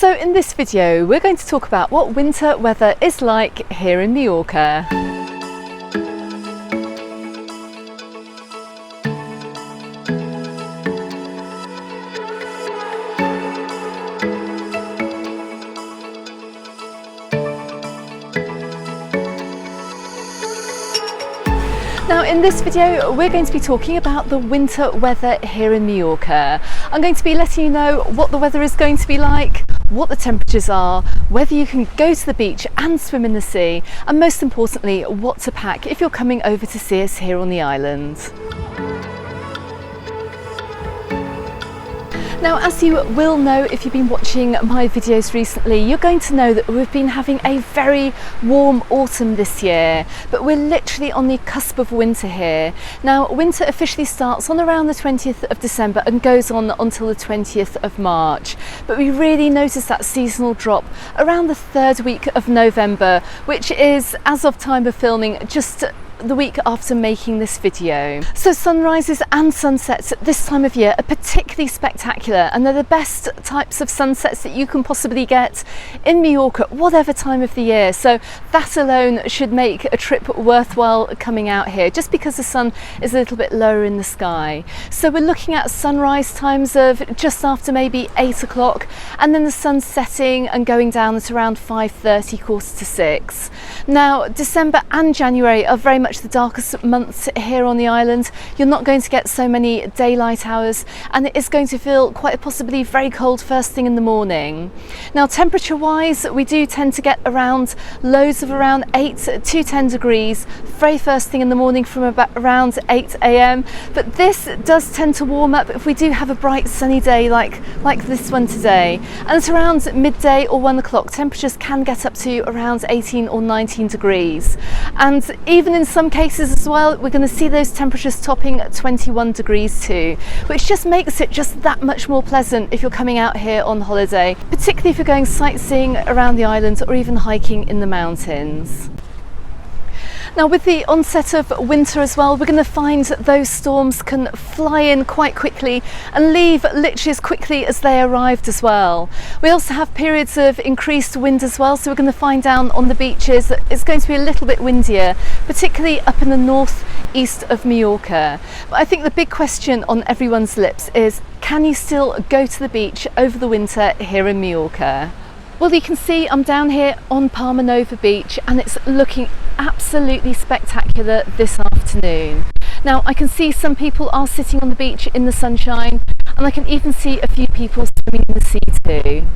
So in this video we're going to talk about what winter weather is like here in Mallorca. Now in this video we're going to be talking about the winter weather here in Mallorca. I'm going to be letting you know what the weather is going to be like, what the temperatures are, whether you can go to the beach and swim in the sea, and most importantly what to pack if you're coming over to see us here on the island. Now, as you will know if you've been watching my videos recently, you're going to know that we've been having a very warm autumn this year, but we're literally on the cusp of winter here. Now, winter officially starts on around the 20th of December and goes on until the 20th of March, but we really notice that seasonal drop around the third week of November, which is, as of time of filming, just the week after making this video. So sunrises and sunsets at this time of year are particularly spectacular, and they're the best types of sunsets that you can possibly get in Mallorca whatever time of the year. So that alone should make a trip worthwhile coming out here, just because the sun is a little bit lower in the sky. So we're looking at sunrise times of just after maybe 8 o'clock, and then the sun setting and going down at around 5:30, 5:45. Now December and January are very much the darkest months here on the island. You're not going to get so many daylight hours, and it is going to feel quite possibly very cold first thing in the morning. Now temperature wise, we do tend to get around lows of around 8 to 10 degrees very first thing in the morning from about around 8 a.m, but this does tend to warm up if we do have a bright sunny day like this one today, and at around midday or 1 o'clock temperatures can get up to around 18 or 19 degrees, and even in some cases as well we're going to see those temperatures topping 21 degrees too, which just makes it just that much more pleasant if you're coming out here on holiday, particularly if you're going sightseeing around the island or even hiking in the mountains. Now with the onset of winter as well, we're going to find that those storms can fly in quite quickly and leave literally as quickly as they arrived as well. We also have periods of increased wind as well, so we're going to find down on the beaches that it's going to be a little bit windier, particularly up in the north east of Majorca. But I think the big question on everyone's lips is, can you still go to the beach over the winter here in Mallorca? Well, you can see I'm down here on Palmanova beach and it's looking absolutely spectacular this afternoon. Now I can see some people are sitting on the beach in the sunshine, and I can even see a few people swimming in the sea too.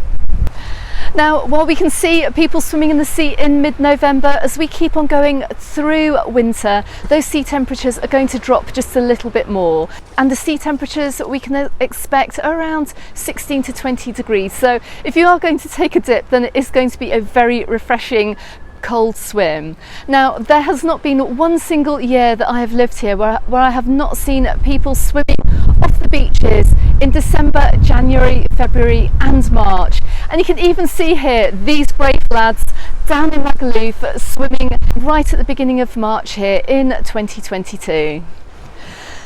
Now, while we can see people swimming in the sea in mid-November, as we keep on going through winter, those sea temperatures are going to drop just a little bit more. And the sea temperatures we can expect are around 16 to 20 degrees. So if you are going to take a dip, then it is going to be a very refreshing cold swim. Now, there has not been one single year that I have lived here where I have not seen people swimming off the beaches in December, January, February and March. And you can even see here these brave lads down in Magaluf swimming right at the beginning of March here in 2022.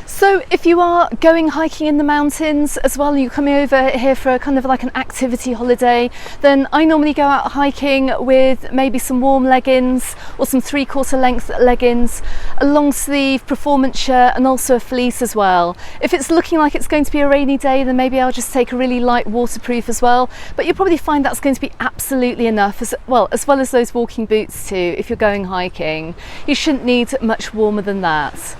So if you are going hiking in the mountains as well, and you're coming over here for a kind of like an activity holiday, then I normally go out hiking with maybe some warm leggings or some 3/4 length leggings, a long sleeve performance shirt and also a fleece as well. If it's looking like it's going to be a rainy day, then maybe I'll just take a really light waterproof as well, but you'll probably find that's going to be absolutely enough, as well as those walking boots too if you're going hiking. You shouldn't need much warmer than that.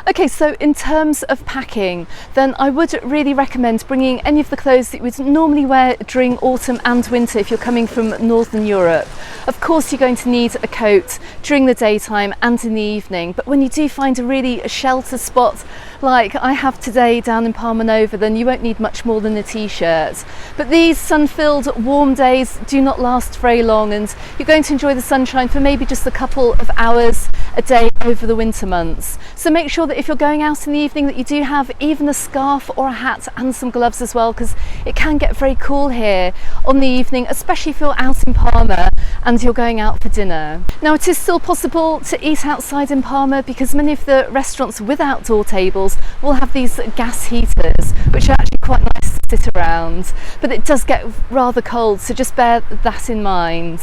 Okay, so in terms of packing, then I would really recommend bringing any of the clothes that you would normally wear during autumn and winter if you're coming from Northern Europe. Of course, you're going to need a coat during the daytime and in the evening, but when you do find a really sheltered spot like I have today down in Palmanova, then you won't need much more than a t-shirt. But these sun-filled warm days do not last very long, and you're going to enjoy the sunshine for maybe just a couple of hours a day over the winter months. So make sure that if you're going out in the evening that you do have even a scarf or a hat and some gloves as well, because it can get very cool here on the evening, especially if you're out in Palma and you're going out for dinner. Now it is still possible to eat outside in Palma because many of the restaurants with outdoor tables will have these gas heaters, which are actually quite nice to sit around, but it does get rather cold, so just bear that in mind.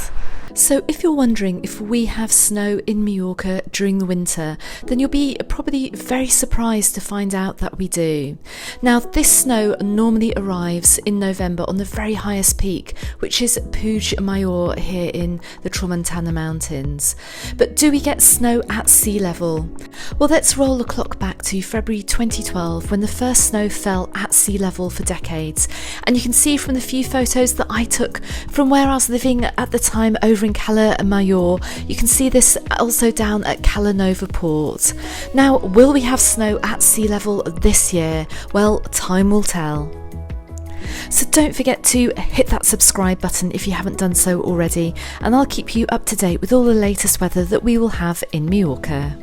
So if you're wondering if we have snow in Mallorca during the winter, then you'll be probably very surprised to find out that we do. Now this snow normally arrives in November on the very highest peak, which is Puig Mayor here in the Tramuntana mountains. But do we get snow at sea level? Well, let's roll the clock back to February 2012 when the first snow fell at sea level for decades. And you can see from the few photos that I took from where I was living at the time over in Cala and Majorca, you can see this also down at Palmanova port. Now, will we have snow at sea level this year? Well, time will tell. So don't forget to hit that subscribe button if you haven't done so already, and I'll keep you up to date with all the latest weather that we will have in Mallorca.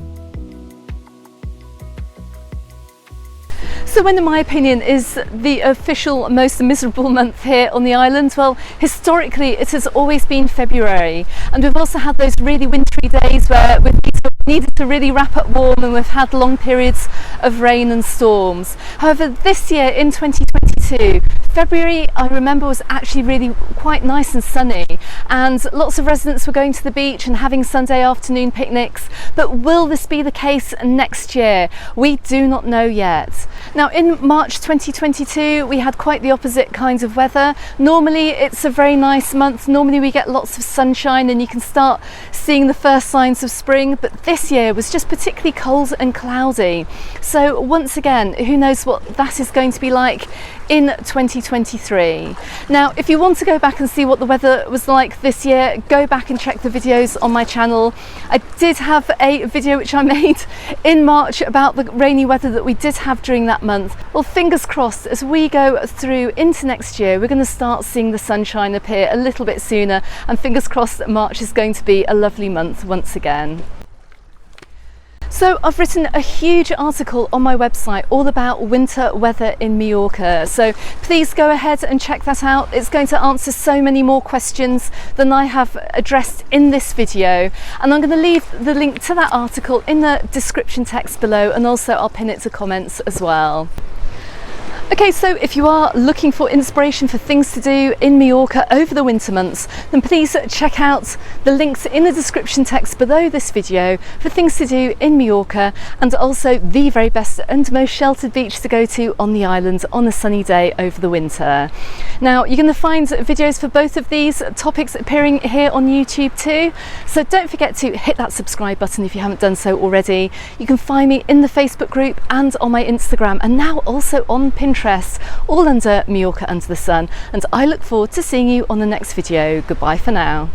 So when, in my opinion, is the official most miserable month here on the island? Well, historically it has always been February, and we've also had those really wintry days where we've needed to really wrap up warm, and we've had long periods of rain and storms. However, this year in 2022, February, I remember, was actually really quite nice and sunny, and lots of residents were going to the beach and having Sunday afternoon picnics. But will this be the case next year? We do not know yet. Now in March 2022 we had quite the opposite kinds of weather. Normally it's a very nice month, normally we get lots of sunshine and you can start seeing the first signs of spring, but this year was just particularly cold and cloudy. So once again, who knows what that is going to be like in 2023. Now if you want to go back and see what the weather was like this year, go back and check the videos on my channel. I did have a video which I made in March about the rainy weather that we did have during that month. Well, fingers crossed, as we go through into next year, we're going to start seeing the sunshine appear a little bit sooner, and fingers crossed that March is going to be a lovely month once again. So I've written a huge article on my website all about winter weather in Mallorca, so please go ahead and check that out. It's going to answer so many more questions than I have addressed in this video, and I'm going to leave the link to that article in the description text below, and also I'll pin it to comments as well. Okay, so if you are looking for inspiration for things to do in Mallorca over the winter months, then please check out the links in the description text below this video for things to do in Mallorca, and also the very best and most sheltered beach to go to on the island on a sunny day over the winter. Now you're going to find videos for both of these topics appearing here on YouTube too, so don't forget to hit that subscribe button if you haven't done so already. You can find me in the Facebook group and on my Instagram, and now also on Pinterest, all under Mallorca Under the Sun, and I look forward to seeing you on the next video. Goodbye for now.